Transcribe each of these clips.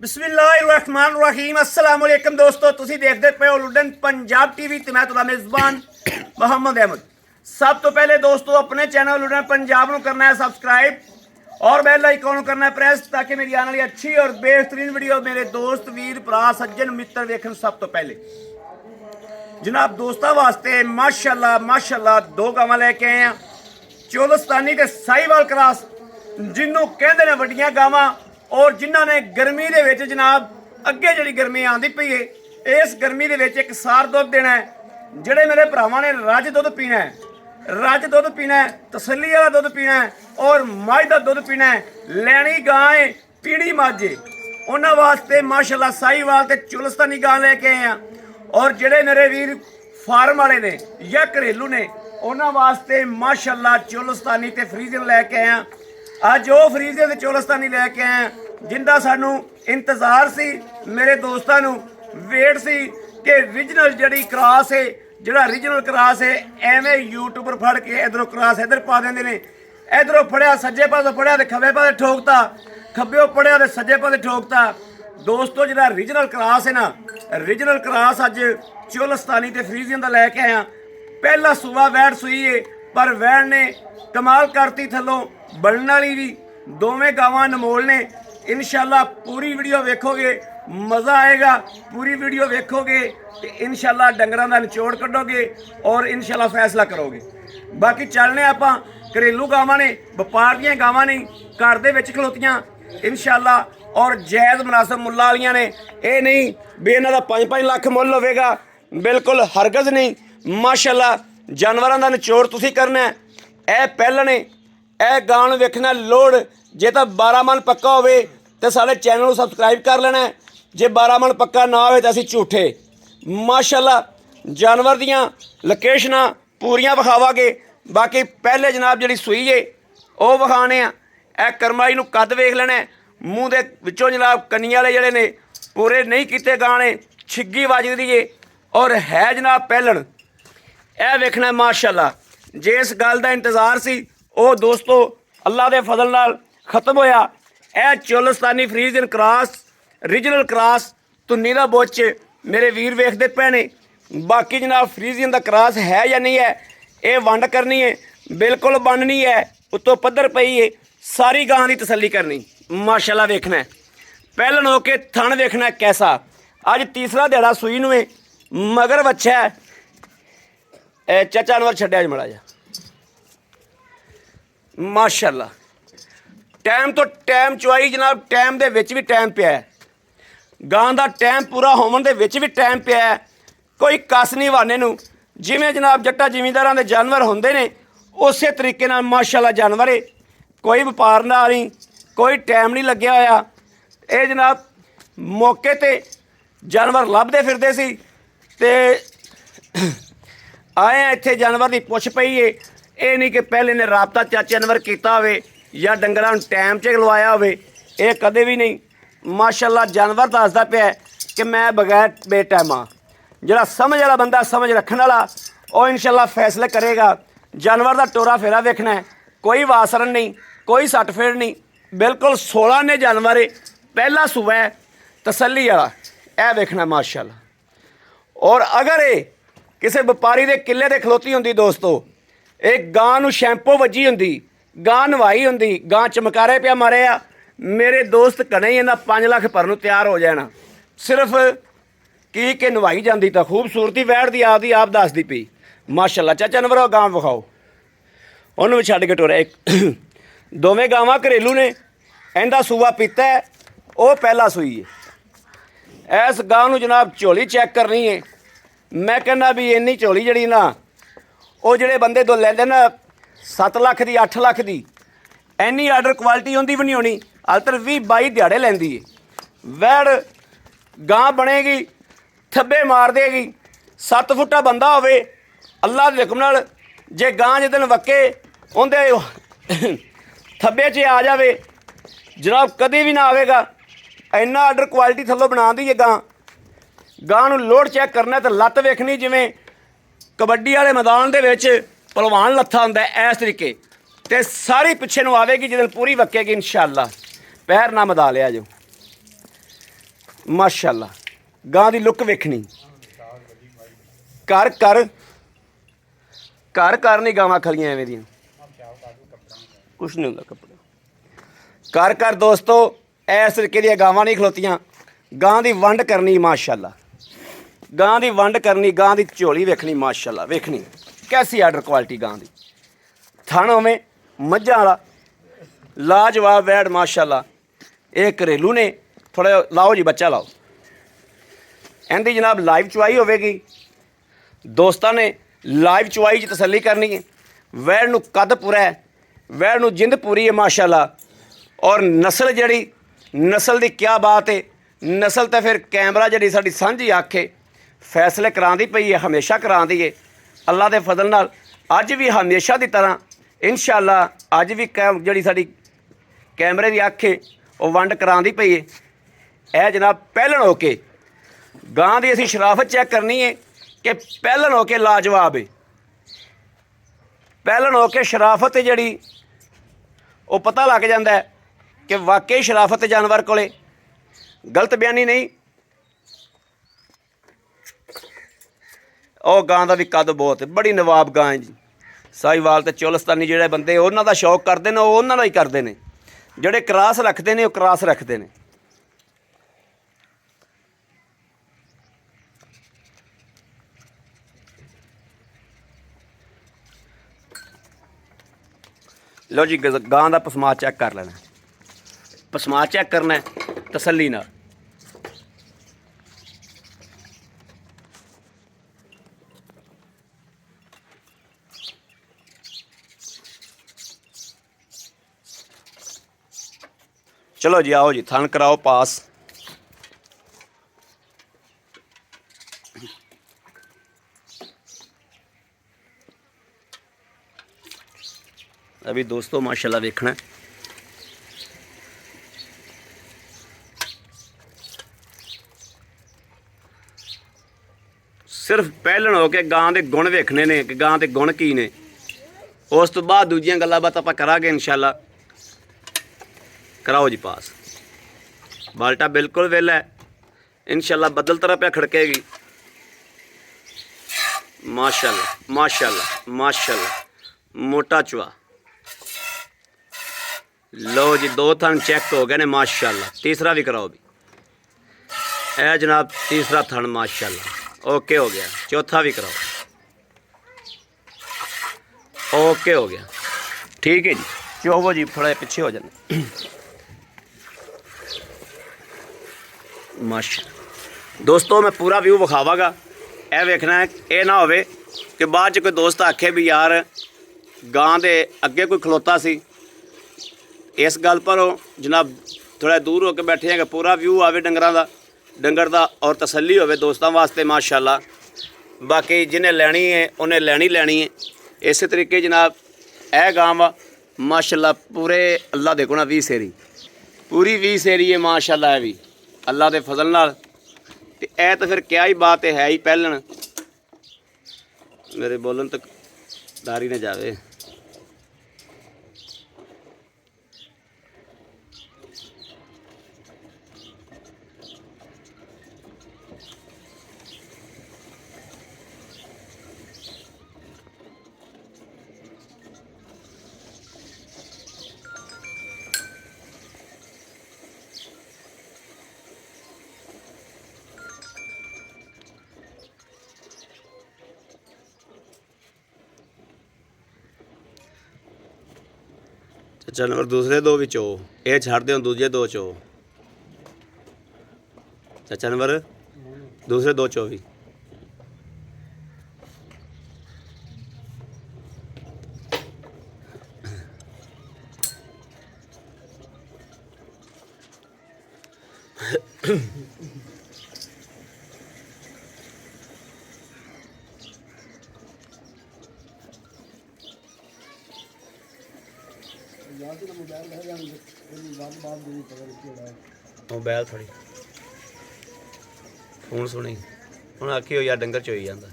बिस्मिल्लाहिर्रहमानिर्रहीम अस्सलाम वालेकुम दोस्तों, तुसी देखते पे हो लुडन पंजाब टीवी ते मैं तुहाडा मेज़बान मोहम्मद अहमद। सब तो पहले दोस्तों अपने चैनल लुडन पंजाब ਨੂੰ करना है सब्सक्राइब और बेल आइकन ਨੂੰ करना है प्रेस ताकि मेरी आने वाली अच्छी और बेहतरीन वीडियो मेरे दोस्त वीर भरा सज्जन मित्र देखन। सब तो पहले जनाब दोस्तों वास्ते माशाल्लाह माशाल्लाह दो गावां लेके आए हैं, चौलस्तानी ते साहिवाल क्रॉस, जिन्हों कहते हैं वड्डियां गावां और जिन्हों ने गर्मी दे विच जनाब अगे जी गर्मी आती पई है, इस गर्मी दे विच एक सार दुध देना है। जिहड़े मेरे भरावां ने रज दुध पीना है, रज दुध पीना है, तसल्ली वाला दुध पीना है और मझ का दुध पीना है, लैनी गां है पीड़ी मझ है, उन्होंने वास्ते माशाल्लाह साहिवाल ते चुलस्तानी गां लेके आए हैं। और जिहड़े मेरे वीर फार्म वाले ने या घरेलू ने उन्होंने वास्ते माशाल्लाह चुलस्तानी ते फ्रीजन लैके आए हैं। अज वो फ्रीजर ते चौलस्तानी लैके आए जिंदा सानू इंतजार सी, मेरे दोस्तों नू वेट सी कि रीजनल जड़ी क्रॉस है, जड़ा रीजनल क्रॉस है एवें यूट्यूबर फड़ के इधरों क्रॉस इधर पा देंगे ने, इधरों फड़िया सज्जे पासे फड़िया तो खब्बे पासे ठोकता, खब्बे फड़िया तो सज्जे पासे ठोकता। दोस्तों जड़ा रीजनल क्रॉस है ना, रीजनल क्रॉस अज चौलस्तानी ते फ्रीजियन का लैके आया। पहला सूबा वैट सुई है पर वैट ने कमाल करती, थलों बनने वाली भी दोवें गावां अनमोल ने। इंशाल्लाह पूरी वीडियो वेखोगे मज़ा आएगा, पूरी वीडियो वेखोगे तो इंशाल्लाह डंगरां दा निचोड़ कढोगे और इंशाल्लाह फैसला करोगे। बाकी चलने आपां घरेलू गावां ने, वपार दीयां गावां नहीं, घर दे विच खलोतियां इंशाल्लाह और जायज़ मुनासिब मुल्लां वालियां ने। ये नहीं भी इन्हां दा 5-5 लाख मुੱਲ होवेगा, बिल्कुल हरगज़ नहीं। माशाल्लाह जानवरां दा निचोड़ तुसीं करना है। ਇਹ ਪਹਿਲਾਂ ਨੇ ਇਹ ਗਾਂ ਨੂੰ ਵੇਖਣਾ ਲੋੜ, ਜੇ ਤਾਂ 12 ਮਨ ਪੱਕਾ ਹੋਵੇ ਤਾਂ ਸਾਡੇ ਚੈਨਲ ਨੂੰ ਸਬਸਕ੍ਰਾਈਬ ਕਰ ਲੈਣਾ, ਜੇ 12 ਮਨ ਪੱਕਾ ਨਾ ਹੋਵੇ ਤਾਂ ਅਸੀਂ ਝੂਠੇ। ਮਾਸ਼ਾਅੱਲਾ ਜਾਨਵਰ ਦੀਆਂ ਲੋਕੇਸ਼ਨਾਂ ਪੂਰੀਆਂ ਵਿਖਾਵਾਂਗੇ। ਬਾਕੀ ਪਹਿਲੇ ਜਨਾਬ ਜਿਹੜੀ ਸੂਈ ਏ ਉਹ ਵਿਖਾਣੇ ਆ। ਇਹ ਕਰਮਾਈ ਨੂੰ ਕੱਦ ਵੇਖ ਲੈਣਾ, ਮੂੰਹ ਦੇ ਵਿੱਚੋਂ ਜਨਾਬ ਕੰਨੀਆਂ ਵਾਲੇ ਜਿਹੜੇ ਨੇ ਪੂਰੇ ਨਹੀਂ ਕੀਤੇ ਗਾਂ ਨੇ, ਛਿੱਗੀ ਵੱਜਦੀ ਏ ਔਰ ਹੈ ਜਨਾਬ ਪਹਿਲਣ। ਇਹ ਵੇਖਣਾ ਮਾਸ਼ਾਅੱਲਾ। जिस गल का इंतजार सी वो दोस्तों अल्लाह के फजल नाल खत्म होया। यह Cholistani Friesian cross regional cross Dhunni का बुच मेरे वीर वेखते पे ने। बाकी जनाब फ्रीजियन का क्रॉस है या नहीं है, ये वंड करनी है, बिल्कुल बननी है, उत्तों पद्धर पई है, सारी गां की तसल्ली करनी। माशाल्लाह वेखना है, पहलन होके थन वेखना है कैसा। अज तीसरा दिहाड़ा सूई नूं है, मगर बच्चा है। चाचा अनवर छड्या मड़ा जा माशाल्लाह। टाइम तो टाइम चुआई जनाब, टाइम दे विच भी टाइम पिया है, गां दा टाइम पूरा होवन दे विच भी टाइम पिया है। कोई कस नहीं वाने नूं, जिवें जनाब जट्टा जिमींदारां दे जानवर हुंदे ने उस तरीके नाल माशाल्लाह जानवर है। कोई व्यापार नाल नहीं, कोई टाइम नहीं लग्या होया। ये जनाब मौके ते जानवर लभदे फिरदे सी ते आए इत्थे जानवर की पुछ पई है। ये नहीं कि पहले ने राबता चाचे अनवर किया हो या डंगरां टाइम च लवाया हो, ये कदे भी नहीं। माशाल्लाह जानवर दसदा पिया कि मैं बगैर बेटाइम हाँ। जिहड़ा समझ वाला बंदा, समझ रखने वाला, वो इंशाल्लाह फैसले करेगा। जानवर का टोरा फेरा वेखना है, कोई वासरन नहीं, कोई सट फेड़ नहीं, बिल्कुल 16 ने जानवर है। पहला सूबा है तसल्ली वाला, यह वेखना माशाल्लाह। और अगर ये किसी व्यापारी के किले ते खलोती होंदी दोस्तों, एक गां नूं शैंपू वजी होंदी, गां नवाई होंदी, गां चमकारे पिया मारे आ, मेरे दोस्त कने ही इन्हां 5 लाख भरन तैयार हो जाना। सिर्फ की कि नवाई जाती तो खूबसूरती वैड़ दी आप दसदी पई माशाल्लाह। चाचा अनवर गां विखाओ, उन्होंने भी छड्ड के टुरे। एक दोवें गावां घरेलू ने, इहदा सूबा पीता है, वो पहला सूई है। इस गां नूं जनाब झोली चैक करनी है। मैं कहना भी इन्नी झोली जड़ी ना, वो जोड़े बंदे दो लेंदे ना 7 लाख की 8 लाख की, इन्नी आर्डर क्वालिटी होंदी भी नहीं होनी। अलतर 20-22 दिहाड़े लैंदी है। वैड़ गां बनेगी, थब्बे मार देगी। 7 फुटा बंदा होवे अल्लाह के हुक्म नाल, जे गां जिदन वक्के उहदे थब्बे च आ जावे जनाब कभी भी ना आवेगा। इन्ना आर्डर क्वालिटी थल्लों बना दी है गां। गां नूं लोड चैक करना तो लत्त वेखनी जिवें कबड्डी वाले मैदान दे विच पहलवान लत्था हुंदा है, इस तरीके ते सारी पिछे नूं आवेगी जिस दिन पूरी वक्केगी इंशाअल्लाह। पैर ना मदा लिया जो। माशाअल्लाह। गां दी लुक वेखनी, घर घर घर घर नहीं गावां खलियां एवें दियां, कुछ नहीं होंदा कपड़ा। घर घर दोस्तों इस तरीके दी गावां नहीं खलोतियां। गां दी वंड करनी माशाअल्लाह, गां दी वंड करनी, गां दी झोली वेखनी माशाअल्लाह, वेखनी कैसी आर्डर क्वालिटी गां दी। थण होवे मझां वाला लाजवाब वैड़ माशाअल्लाह। ये घरेलू ने, थोड़ा लाओ जी बच्चा लाओ। इहदी जनाब लाइव चुआई होवेगी, दोस्तां ने लाइव चुआई च तसल्ली करनी है। वैड़ नूं कद पूरा है, वैड़ नूं जिंद पूरी है माशाअल्लाह। और नस्ल जड़ी, नस्ल की क्या बात है। नस्ल तो फिर कैमरा जी साडी सांझी अख है, फैसले करांदी पई है, हमेशा करांदी है। अल्लाह के फजल नाल अज भी हमेशा की तरह इंशाअल्लाह अज भी जी साडी कैमरे की अख है वो वंड करांदी पई है। यह जनाब पहलन हो के गां की असीं शराफत चैक करनी है कि पहलन हो के लाजवाब है। पहलन हो के शराफत जड़ी वो पता लग जाता है कि वाकई शराफत जानवर कोले, गलत बयानी नहीं। और गां का भी कद बहुत है, बड़ी नवाब गां है जी। साहिवाल ते चोलस्तानी जिहड़े बंदे उन्हां दा शौक करते हैं, उन्हां दा ही करते हैं। जिहड़े क्रास रखते हैं वो क्रास रखते हैं। लो जी गां दा पसमा चैक कर लेना, पसमा चैक करना है तसल्ली नाल। चलो जी आओ जी थन कराओ पास। अभी दोस्तों माशाल्लाह देखना है। सिर्फ पहलन हो के गां दे गुण वेखने ने कि गां दे गुण की ने, उस तो बाद दूजियां गल्लां बात आपां करांगे इंशाअल्लाह। कराओ जी पास। बाल्टा बिल्कुल वेला है, इंशाअल्लाह बदल तरह पे खड़केगी। माशाअल्लाह माशाअल्लाह माशाअल्लाह, मोटा चुआ। लो जी दो थन चेक हो गए ने माशाअल्लाह। तीसरा भी कराओ भी। ए जनाब तीसरा थन माशाअल्लाह ओके हो गया। चौथा भी कराओ, ओके हो गया। ठीक है जी, चोवो जी थोड़ा पीछे हो जाने। माशाअल्लाह दोस्तों मैं पूरा व्यू विखावागा। यह वेखना है, ये ना होवे कि बाद कोई दोस्त आखे भी यार गां दे अगे कोई खलोता सी। इस गल पर जनाब थोड़ा दूर होकर बैठे हैं कि पूरा व्यू आवे डंगर दा और तसल्ली होवे दोस्तों वास्ते माशाअल्लाह। बाकी जिन्हें लैनी है उन्हें लैनी है। इस तरीके जनाब यह गां वा माशाअल्लाह पूरे अल्लाह देखो ना 20 सेरी, पूरी 20 सेरी है माशाअल्लाह। भी अल्लाह के फजल नाल ते ऐ तो फिर क्या ही बात है ही पहलन। मेरे बोलन तक दारी न जावे। जानवर दूसरे दो विचो ये छड़ दो, दूजे दो चो जानवर दूसरे दो चो भी। मोबाइल थोड़ी फोन सुनी हूँ आखी हो यार डंगर चोई जाता।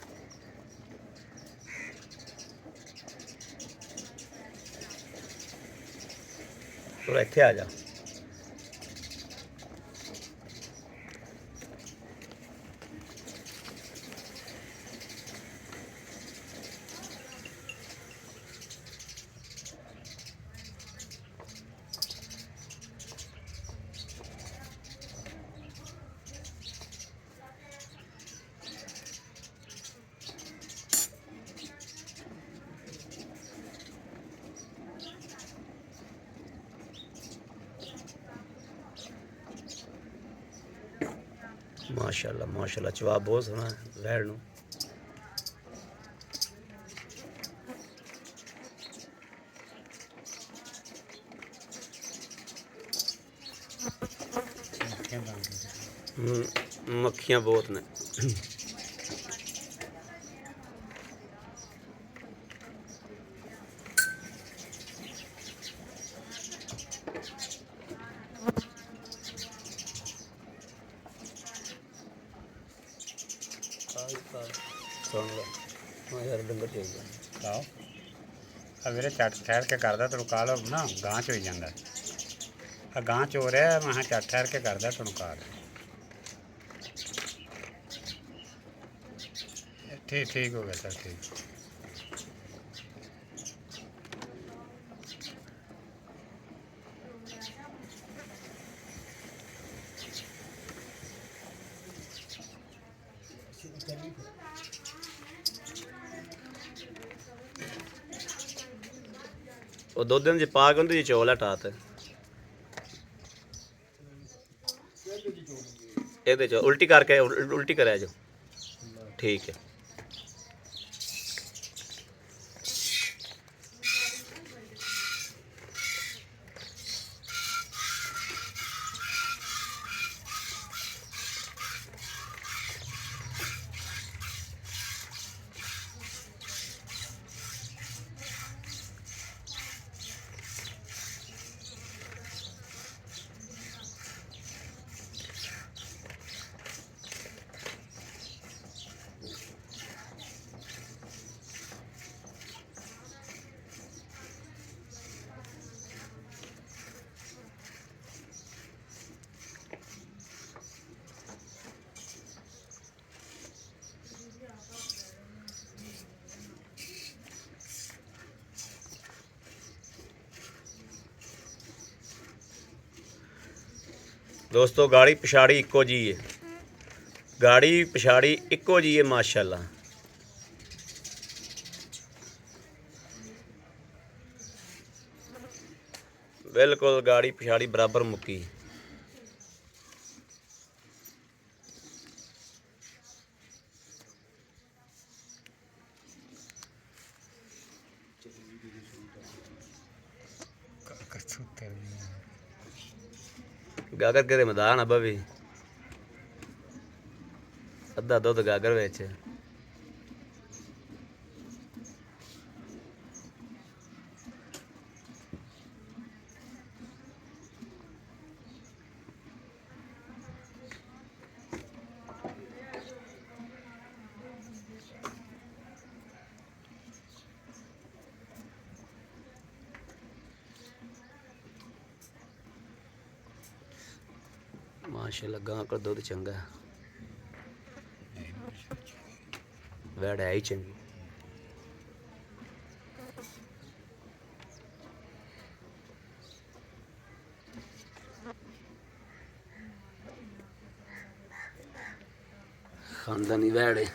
थोड़ा इत्थे आ जा। माशाल्लाह माशाल्लाह जवाब बहुत सोहना है वैड़ नूं। मक्खियाँ बहुत ने। सुन लो हाँ यार डंगर चाहिए ਆਓ ਆ ਵੀਰੇ ਝੱਟ ਠਹਿਰ ਕੇ ਕਰਦਾ ਤੈਨੂੰ ਕਾਲ ਨਾ ਗਾਂ ਚ ਹੋਈ ਜਾਂਦਾ ਆ ਗਾਂ ਚ ਹੋ ਰਿਹਾ ਮੈਂ ਕਿਹਾ ਝੱਟ ਠਹਿਰ ਕੇ ਕਰਦਾ ਤੈਨੂੰ ਕਾਲ ਠੀਕ ਠੀਕ ਹੋ ਗਿਆ ਸਰ ਠੀਕ ਉਹ ਦੁੱਧ ਚ ਪਾ ਕੇ ਉਹਦੇ ਚ ਚੌਲ ਹਟਾ ਤੇ ਇਹਦੇ ਚ ਉਲਟੀ ਕਰਕੇ ਉਲਟੀ ਕਰਿਆ ਜੋ ਠੀਕ ਹੈ। दोस्तों गाड़ी पिछाड़ी इक्को जी है गाड़ी पिछाड़ी इक्को जी है माशाल्लाह। बिल्कुल गाड़ी पिछाड़ी बराबर मुक्की। गागर के मैदान अब भी अद्धा दुध गागर विच माशाल्लाह गां का दूध चंगा है वैड़ है ही चंगी। खानदानी वैड़ है।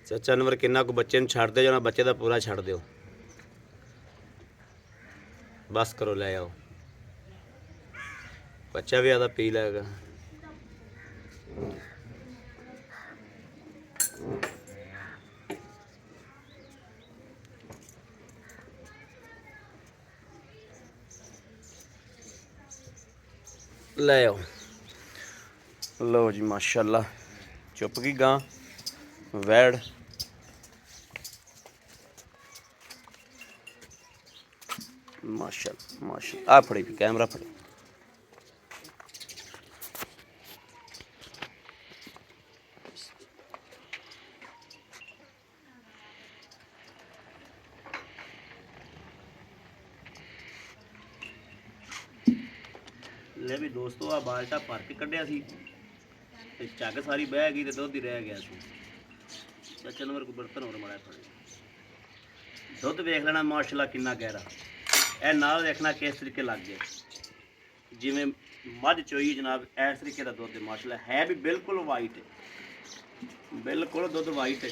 चाचा नंबर किन्ना को बच्चे छड़ दे जाना बच्चे का पूरा छड़ दो बस करो ले आओ बच्चा भी आधा पी लेगा। ले आओ लो जी माशाल्लाह चुप गई गां वैड़ माशाल्लाह माशाल्लाह आ फड़ी भी कैमरा फड़ी ले ਦੱਸਿਆ ਵੀ ਦੋਸਤੋ ਆ ਬਾਲਟਾ ਭਰ ਕੇ ਕੱਢਿਆ ਸੀ ਤੇ ਝੱਗ ਸਾਰੀ ਬਹਿ ਗਈ ਤੇ ਦੁੱਧ ਹੀ ਰਹਿ ਗਿਆ ਸੀ। ਚਾਚਾ ਨੂੰ ਮੇਰੇ ਕੋਲ ਬਰਤਨ ਹੋਰ ਮਾੜਾ ਥੋੜੇ, ਦੁੱਧ ਵੇਖ ਲੈਣਾ ਮਾਸ਼ਾਅੱਲਾ ਕਿੰਨਾ ਗਹਿਰਾ। ਇਹ ਨਾਲ ਦੇਖਣਾ ਕਿਸ ਤਰੀਕੇ ਲੱਗ ਗਿਆ, ਜਿਵੇਂ ਮੱਝ ਚੋਈ ਜਨਾਬ ਇਸ ਤਰੀਕੇ ਦਾ ਦੁੱਧ ਮਾਸ਼ਾਅੱਲਾ ਹੈ ਵੀ ਬਿਲਕੁਲ ਵਾਈਟ ਹੈ, ਬਿਲਕੁਲ ਦੁੱਧ ਵਾਈਟ ਹੈ।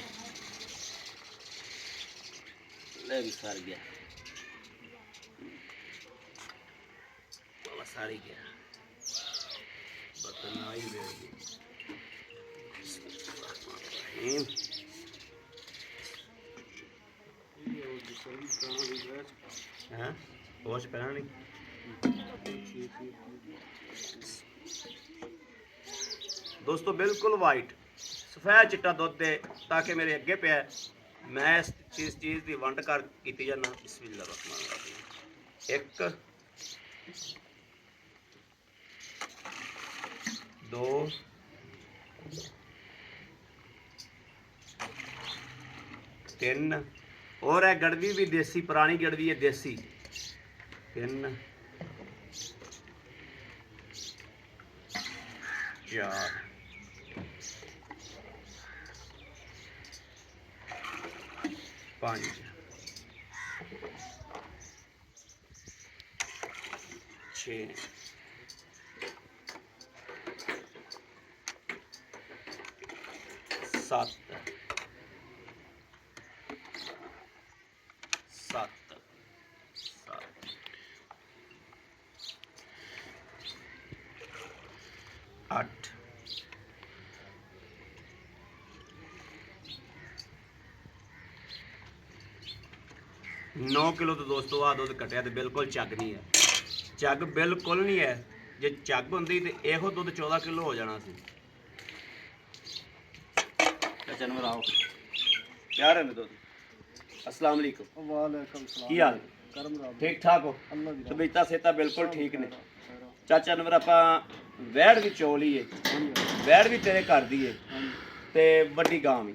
ਲੈ ਵੀ ਸਰ ਗਿਆ, ਬਾਬਾ ਸਾਰੀ ਗਿਆ ਬਰਤਨ ਨਾ ਹੀ ਵੇਖ ਗਈ। हाँ वॉश पहना नहीं दोस्तों, बिल्कुल वाइट सफेद चिट्टा दुध दे ताकि मेरे अगे पे मैं इस चीज़ की वंड कर की जाना। बिस्मिल्लाह एक दो तीन, और है गड़वी भी देसी, पुरानी गड़वी है देसी। तीन चार पाँच छः सात सात सात 8 9 किलो। तो दोस्तों आ दुध कटिया तो बिल्कुल झग नहीं है, झग बिल्कुल नहीं है। जे झग होंदी तो यहो दुध 14 किलो हो जाना सी। जानवर आओ क्या रहे दुध। अस्सलाम वालेकुम। वालेकुम सलाम। की हाल ठीक ठाक हो? तबीयत सेहत बिल्कुल ठीक ने। चाचा नंबर आप वैड़ भी चो ली है, वैड़ भी तेरे घर दी है ते वड्डी गां भी।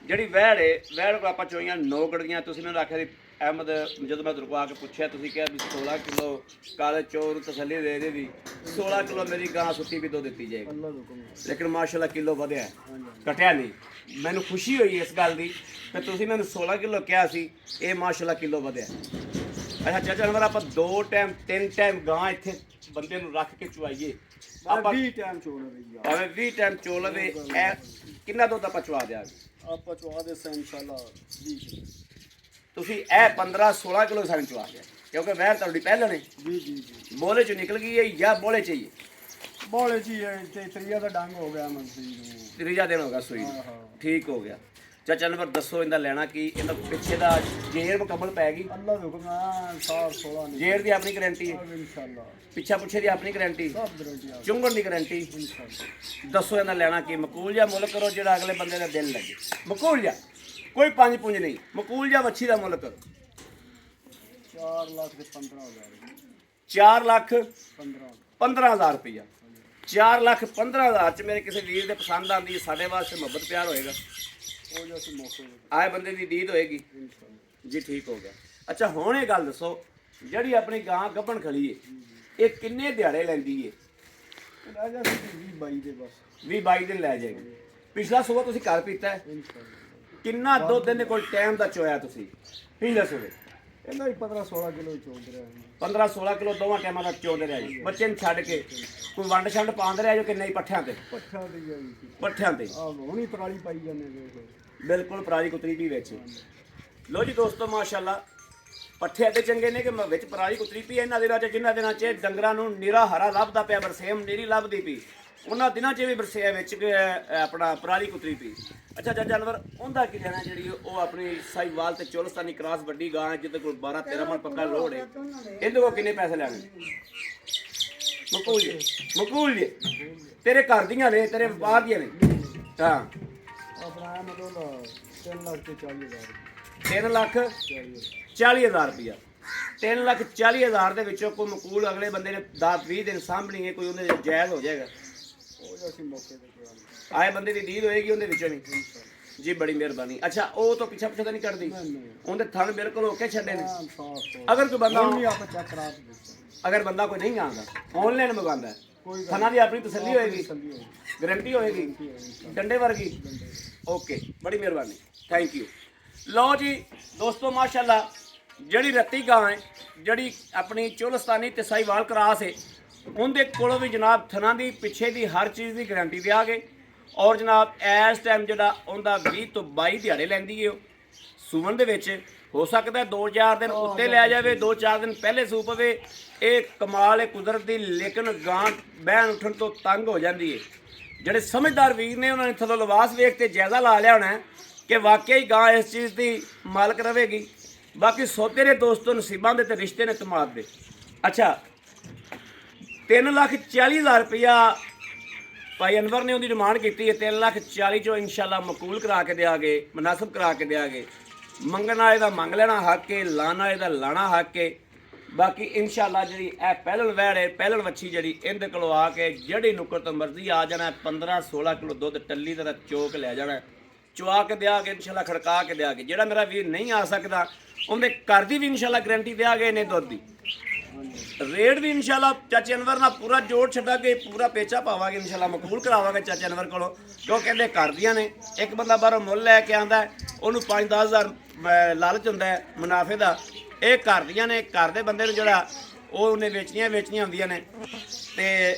ਜਿਹੜੀ ਵਹਿੜ ਹੈ, ਵਹਿੜ ਕੋ ਆਪਾਂ ਚੋਈਆਂ 9 ਗੜੀਆਂ। ਤੁਸੀਂ ਮੈਨੂੰ ਆਖਿਆ ਸੀ ਅਹਿਮਦ, ਜਦੋਂ ਮੈਂ ਤੁਹਾਨੂੰ ਆ ਕੇ ਪੁੱਛਿਆ ਤੁਸੀਂ ਕਿਹਾ ਵੀ 16 ਕਿਲੋ ਕਾਲੇ ਚੋਰ ਨੂੰ ਤਸੱਲੀ ਦੇ ਦੇ ਵੀ 16 ਕਿਲੋ ਮੇਰੀ ਗਾਂ ਸੁੱਤੀ ਵੀ ਦੋ ਦਿੱਤੀ ਜਾਏਗੀ। ਲੇਕਿਨ ਮਾਸ਼ਾਅੱਲਾ ਕਿਲੋ ਵਧਿਆ, ਘਟਿਆ ਨਹੀਂ। ਮੈਨੂੰ ਖੁਸ਼ੀ ਹੋਈ ਇਸ ਗੱਲ ਦੀ ਕਿ ਤੁਸੀਂ ਮੈਨੂੰ 16 ਕਿਲੋ ਕਿਹਾ ਸੀ, ਇਹ ਮਾਸ਼ਾਅੱਲਾ ਕਿਲੋ ਵਧਿਆ। ਅੱਛਾ ਚਾਚਾ ਨੰਬਰ ਆਪਾਂ 2 ਟਾਈਮ 3 ਟਾਈਮ ਗਾਂ ਇੱਥੇ ਬੰਦੇ ਨੂੰ ਰੱਖ ਕੇ ਚੁਆਈਏ, ਆਪਾਂ 20 ਟਾਈਮ ਚੋ ਲਵੇ ਜੀ। ਭਾਵੇਂ 20 ਟਾਈਮ ਚੋ ਲਵੇ, ਇਹ ਕਿੰਨਾ ਦੁੱਧ ਆਪਾਂ ਚੁਆ ਦਿਆਂਗੇ? ਆਪਾਂ ਚਵਾ ਦੇ ਸੇ ਇਨਸ਼ਾਅੱਲਾ 20 ਕਿਲੋ। ਤੁਸੀਂ ਇਹ 15-16 ਕਿਲੋ ਸਾਨੂੰ ਚਵਾ ਦਿਆ, ਕਿਉਂਕਿ ਵਹਿਰ ਤੁਹਾਡੀ ਪਹਿਲਾਂ ਨੇ ਜੀ ਬੋਲੇ ਚੋਂ ਨਿਕਲ ਗਈ ਹੈ ਜਾਂ ਬੋਲੇ ਚ ਹੀ ਹੈ? ਬੋਲੇ ਜੀ ਤੇ ਤਰੀਆ ਦਾ ਡੰਗ ਹੋ ਗਿਆ ਮੰਦੀ ਨੂੰ। ਤੀਜਾ ਦਿਨ ਹੋ ਗਿਆ ਸੂਈ ਨੂੰ। ਠੀਕ ਹੋ ਗਿਆ। ਚਾਚਾ ਨੰਬਰ ਦੱਸੋ ਇਹਦਾ ਲੈਣਾ ਕੀ, ਇਹਦਾ ਪਿੱਛੇ ਦਾ ਜੇਰ ਮੁਕੰਮਲ ਪੈ ਗਈ? ਅੱਲਾ ਦੇ ਹੁਕਮ ਨਾਲ ਸਾਰ 16 ਨਹੀਂ ਜੇਰ ਦੀ ਆਪਣੀ ਗਾਰੰਟੀ ਹੈ, ਇਨਸ਼ਾਅੱਲਾ। ਪਿੱਛਾ ਪੁੱਛੇ ਦੀ ਆਪਣੀ ਗਾਰੰਟੀ, ਸਭ ਗਾਰੰਟੀ ਆ ਚੁੰਗਣ ਦੀ ਗਾਰੰਟੀ। ਇਨਸ਼ਾਅੱਲਾ। ਦੱਸੋ ਇਹਦਾ ਲੈਣਾ ਕੀ? ਮਕੂਲ ਜਾਂ ਮੁੱਲ ਕਰੋ ਜਿਹੜਾ ਅਗਲੇ ਬੰਦੇ ਦਾ ਦਿਲ ਲੱਗੇ। ਮਕੂਲ ਜਾਂ ਕੋਈ 5 ਪੁੰਜ ਨਹੀਂ, ਮਕੂਲ ਜਾਂ ਵੱਛੀ ਦਾ ਮੁੱਲ ਕਰੋ। 4 ਲੱਖ ਤੇ 15,000 4 ਲੱਖ 15 15,000 रुपया। 4 ਲੱਖ 15,000 ਚ ਮੇਰੇ ਕਿਸੇ ਵੀਰ ਦੇ ਪਸੰਦ ਆਂਦੀ, ਸਾਡੇ ਵਾਸਤੇ ਮੁਹੱਬਤ ਪਿਆਰ ਹੋਏਗਾ, ਹੋ ਜਾ ਸੀ ਮੌਕੇ ਆਏ ਬੰਦੇ ਦੀ ਨੀਂਦ ਹੋਏਗੀ ਇਨਸ਼ਾਅੱਲਾ। ਜੀ। ਠੀਕ ਹੋ ਗਿਆ। ਅੱਛਾ ਹੁਣ ਇਹ ਗੱਲ ਦੱਸੋ, ਜਿਹੜੀ ਆਪਣੀ ਗਾਂ ਗੱਭਣ ਖੜੀ ਏ, ਇਹ ਕਿੰਨੇ ਦਿਹਾੜੇ ਲੈਂਦੀ ਏ? ਲੈ ਜਾ ਸੀ 20-22 ਦੇ ਬਸ। 20-22 ਦਿਨ ਲੈ ਜਾਏਗੀ। ਪਿਛਲਾ ਸੂਆ ਤੁਸੀਂ ਘਰ ਪੀਤਾ ਹੈ, ਇਨਸ਼ਾਅੱਲਾ। ਕਿੰਨਾ ਦੁੱਧ ਇਹਦੇ ਕੋਲ ਟਾਈਮ ਦਾ ਚੋਇਆ ਤੁਸੀਂ ਪਿਛਲੇ ਸੂਏ? ਇਹਨਾਂ ਹੀ 15-16 ਕਿਲੋ ਚੋਂਦ ਰਿਹਾ। 15-16 ਕਿਲੋ ਦੋਵਾਂ ਟਾਈਮਾਂ ਦਾ ਚੋਂਦੇ ਰਿਹਾ ਜੀ। ਬੱਚੇ ਨੂੰ ਛੱਡ ਕੇ ਕੋਈ ਵੰਡ ਛੰਡ ਪਾਉਂਦੇ ਰਿਹਾ ਜੋ ਕਿ ਨਹੀਂ? ਪੱਠਿਆਂ ਤੇ ਪੱਠਾ ਦੀ ਜਾਈ ਪੱਠਿਆਂ ਤੇ ਆ ਹੁਣੀ ਪਰਾਲੀ ਪਾਈ ਜਾਂਦੇ ਵੇਖੋ। ਬਿਲਕੁਲ ਪਰਾਲੀ ਕੁਤਰੀ ਵੀ ਵਿੱਚ। ਲੋ ਜੀ ਦੋਸਤੋ ਮਾਸ਼ਾਅੱਲਾ ਪੱਠੇ ਐਡੇ ਚੰਗੇ ਨੇ ਕਿ ਵਿੱਚ ਪਰਾਲੀ ਕੁਤਰੀ ਪਈ। ਇਹਨਾਂ ਦਿਨਾਂ 'ਚ ਜਿਨ੍ਹਾਂ ਦਿਨਾਂ 'ਚ ਡੰਗਰਾਂ ਨੂੰ ਨੀਰਾ ਹਰਾ ਲੱਭਦਾ ਪਿਆ, ਬਰਸੇਮ ਨੀਰੀ ਲੱਭਦੀ ਪਈ, ਉਹਨਾਂ ਦਿਨਾਂ 'ਚ ਵੀ ਬਰਸੇ ਵਿੱਚ ਆਪਣਾ ਪਰਾਲੀ ਕੁਤਰੀ ਪਈ। ਅੱਛਾ ਜਾਂ ਜਾਨਵਰ ਉਹਦਾ ਕੀ ਲੈਣਾ, ਜਿਹੜੀ ਉਹ ਆਪਣੀ ਸਾਈਵਾਲ ਤੇ ਚੋਲਸਤਾਨੀ ਕ੍ਰਾਸ ਵੱਡੀ ਗਾਂ ਜਿਹਦੇ ਕੋਲ 12-13 ਮਣ ਪੱਕਾ ਲੋਡ ਹੈ, ਇਹਦੇ ਕੋਲ ਕਿੰਨੇ ਪੈਸੇ ਲੈਣੇ? ਮਕੂਲ ਜੀ ਤੇਰੇ ਘਰ ਦੀਆਂ ਨੇ, ਤੇਰੇ ਬਾਹਰ ਦੀਆਂ ਨੇ? ਹਾਂ ਆਪਣਾ ਮਤਲਬ 3 ਲੱਖ ਤੇ 40,000 3 ਲੱਖ 40,000 ਰੁਪਇਆ। 3 ਲੱਖ 40,000 ਦੇ ਵਿੱਚੋਂ ਕੋਈ ਮਕੂਲ ਅਗਲੇ ਬੰਦੇ ਨੇ 10-20 ਦਿਨ ਸਾਂਭਣੀ ਹੈ, ਕੋਈ ਉਹਦੇ ਜਾਇਜ਼ ਹੋ ਜਾਏਗਾ। ਹੋ ਜਾ ਸੀ ਮੌਕੇ ਤੇ ਆਏ ਬੰਦੇ ਦੀ ਨੀਂਦ ਹੋਏਗੀ ਉਹਦੇ ਵਿੱਚੋਂ ਨਹੀਂ ਜੀ। ਬੜੀ ਮਿਹਰਬਾਨੀ। ਅੱਛਾ ਉਹ ਤੋਂ ਪਿੱਛਾ ਤਾਂ ਨਹੀਂ ਕਰਦੀ? ਉਹਦੇ ਥਣ ਬਿਲਕੁਲ ਓਕੇ ਛੱਡੇ ਨੇ। ਅਗਰ ਕੋਈ ਬੰਦਾ ਨਹੀਂ ਆਪਾਂ ਚੈੱਕ ਕਰਾ ਦੇ ਅਗਰ ਬੰਦਾ ਕੋਈ ਨਹੀਂ ਆਉਂਦਾ ਆਨਲਾਈਨ ਮੰਗਵਾਉਂਦਾ ਕੋਈ ਥਣਾ ਦੀ ਆਪਣੀ ਤਸੱਲੀ ਹੋਏਗੀ, ਗਾਰੰਟੀ ਹੋਏਗੀ, ਡੰਡੇ ਵਰਗੀ। ਓਕੇ, ਬੜੀ ਮਿਹਰਬਾਨੀ, ਥੈਂਕ ਯੂ। ਲਓ ਜੀ ਦੋਸਤੋ, ਮਾਸ਼ਾਅੱਲਾ ਜਿਹੜੀ ਰੱਤੀ ਗਾਂ ਹੈ, ਜਿਹੜੀ ਆਪਣੀ ਚੋਲਸਤਾਨੀ ਤੇ ਸਾਹੀਵਾਲ ਕਰਾਸ ਹੈ, ਉਹਦੇ ਕੋਲੋਂ ਵੀ ਜਨਾਬ ਥਣਾ ਦੀ ਪਿੱਛੇ ਦੀ ਹਰ ਚੀਜ਼ ਦੀ ਗਾਰੰਟੀ ਦਿਆਂਗੇ। ਔਰ ਜਨਾਬ ਇਸ ਟਾਈਮ ਜਿਹੜਾ ਉਹਦਾ 20 ਤੋਂ 22 ਦਿਹਾੜੇ ਲੈਂਦੀ ਹੈ ਉਹ ਸੂਵਣ ਦੇ ਵਿੱਚ। ਹੋ ਸਕਦਾ 2-4 ਦਿਨ ਉੱਤੇ ਲੈ ਜਾਵੇ, 2-4 ਦਿਨ ਪਹਿਲੇ ਸੂ ਪਵੇ। ਇਹ ਕਮਾਲ ਹੈ ਕੁਦਰਤ ਦੀ, ਲੇਕਿਨ ਗਾਂ ਬਹਿਣ ਉੱਠਣ ਤੋਂ ਤੰਗ ਹੋ ਜਾਂਦੀ ਹੈ। ਜਿਹੜੇ ਸਮਝਦਾਰ ਵੀਰ ਨੇ ਉਹਨਾਂ ਨੇ ਥੱਲੋਂ ਲਿਬਾਸ ਵੇਖ ਕੇ ਜਾਇਜ਼ਾ ਲਾ ਲਿਆ ਹੋਣਾ ਕਿ ਵਾਕਿਆ ਹੀ ਗਾਂ ਇਸ ਚੀਜ਼ ਦੀ ਮਾਲਕ ਰਹੇਗੀ। ਬਾਕੀ ਸੌਦੇ ਨੇ ਦੋਸਤੋ ਨਸੀਬਾਂ ਦੇ ਤੇ ਰਿਸ਼ਤੇ ਨੇ ਤਮਾਦ ਦੇ। ਅੱਛਾ, 3,40,000 ਰੁਪਇਆ ਭਾਈ ਅਨਵਰ ਨੇ ਉਹਦੀ ਡਿਮਾਂਡ ਕੀਤੀ ਹੈ। 3,40,000 ਚੋਂ ਇਨਸ਼ਾਅੱਲਾ ਮਕਬੂਲ ਕਰਾ ਕੇ ਦਿਆਂਗੇ, ਮੁਨਾਸਬ ਕਰਾ ਕੇ ਦਿਆਂਗੇ। ਮੰਗਣ ਵਾਲੇ ਦਾ ਮੰਗ ਲੈਣਾ ਹੱਕ ਹੈ, ਲਾਣ ਵਾਲੇ ਦਾ ਲਾਣਾ ਹੱਕ ਹੈ। ਬਾਕੀ ਇਨਸ਼ਾਅੱਲਾ ਜਿਹੜੀ ਇਹ ਪਹਿਲਣ ਵੈੜ ਹੈ, ਪਹਿਲਣ ਵੱਛੀ ਜਿਹੜੀ ਇਹਦੇ ਕੋਲੋਂ ਆ ਕੇ ਜਿਹੜੀ ਨੁੱਕਰ ਤੋਂ ਮਰਜ਼ੀ ਆ ਜਾਣਾ, 15-16 ਕਿਲੋ ਦੁੱਧ ਟੱਲੀ ਦਾ ਚੋਕ ਲੈ ਜਾਣਾ, ਚਵਾ ਕੇ ਦਿਆਂਗੇ ਇਨਸ਼ਾਅੱਲਾ, ਖੜਕਾ ਕੇ ਦਿਆਂਗੇ। ਜਿਹੜਾ ਮੇਰਾ ਵੀਰ ਨਹੀਂ ਆ ਸਕਦਾ ਉਹਦੇ ਘਰ ਦੀ ਵੀ ਇਨਸ਼ਾਅੱਲਾ ਗਾਰੰਟੀ ਦਿਆਂਗੇ ਇਹਨੇ ਦੁੱਧ ਦੀ। ਰੇਟ ਵੀ ਇਨਸ਼ਾਅੱਲਾ ਚਾਚੇ ਅਨਵਰ ਨਾਲ ਪੂਰਾ ਜੋੜ ਛੱਡਾਂਗੇ, ਪੂਰਾ ਪੇਚਾ ਪਾਵਾਂਗੇ ਇਨਸ਼ਾਅੱਲਾ, ਮਕਬੂਲ ਕਰਾਵਾਂਗੇ ਚਾਚੇ ਅਨਵਰ ਕੋਲੋਂ, ਕਿਉਂ ਕਹਿੰਦੇ ਘਰ ਦੀਆਂ ਨੇ। ਇੱਕ ਬੰਦਾ ਬਾਹਰੋਂ ਮੁੱਲ ਲੈ ਕੇ ਆਂਦਾ ਉਹਨੂੰ 5-10 ਹਜ਼ਾਰ ਲਾਲਚ ਹੁੰਦਾ ਹੈ ਮੁਨਾਫੇ ਦਾ। ਇਹ ਘਰ ਦੀਆਂ ਨੇ, ਘਰ ਦੇ ਬੰਦੇ ਨੂੰ ਜਿਹੜਾ ਉਹ ਉਹਨੇ ਵੇਚਣੀਆਂ ਹੁੰਦੀਆਂ ਨੇ। ਤੇ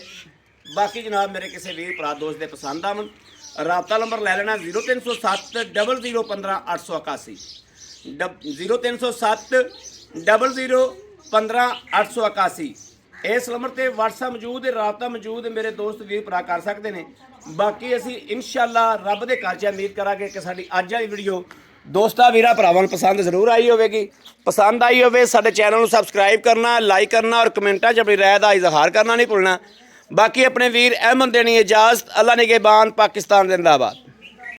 ਬਾਕੀ ਜਨਾਬ ਮੇਰੇ ਕਿਸੇ ਵੀਰ ਭਰਾ ਦੋਸਤ ਦੇ ਪਸੰਦ ਆਵਣ, ਰਾਬਤਾ ਨੰਬਰ ਲੈ ਲੈਣਾ 0307 0015 881, 0307 0015 881। ਇਸ ਨੰਬਰ ਤੇ WhatsApp ਮੌਜੂਦ ਹੈ, ਰਾਬਤਾ ਮੌਜੂਦ ਹੈ, ਮੇਰੇ ਦੋਸਤ ਵੀਰ ਭਰਾ ਕਰ ਸਕਦੇ ਨੇ। ਬਾਕੀ ਅਸੀਂ ਇਨਸ਼ਾਅੱਲਾ ਰੱਬ ਦੇ ਘਰ 'ਚ ਉਮੀਦ ਕਰਾਂਗੇ ਕਿ ਸਾਡੀ ਅੱਜ ਵਾਲੀ ਵੀਡੀਓ ਦੋਸਤਾਂ ਵੀਰਾਂ ਭਰਾਵਾਂ ਨੂੰ ਪਸੰਦ ਜ਼ਰੂਰ ਆਈ ਹੋਵੇਗੀ। ਪਸੰਦ ਆਈ ਹੋਵੇ ਸਾਡੇ ਚੈਨਲ ਨੂੰ ਸਬਸਕ੍ਰਾਈਬ ਕਰਨਾ, ਲਾਈਕ ਕਰਨਾ ਔਰ ਕਮੈਂਟਾਂ 'ਚ ਆਪਣੀ ਰਾਏ ਦਾ ਇਜ਼ਹਾਰ ਕਰਨਾ ਨਹੀਂ ਭੁੱਲਣਾ। ਬਾਕੀ ਆਪਣੇ ਵੀਰ ਅਹਿਮਦ ਦੇਣੀ ਇਜਾਜ਼ਤ। ਅੱਲਾ ਨਿਗਹਿਬਾਨ, ਪਾਕਿਸਤਾਨ ਜ਼ਿੰਦਾਬਾਦ।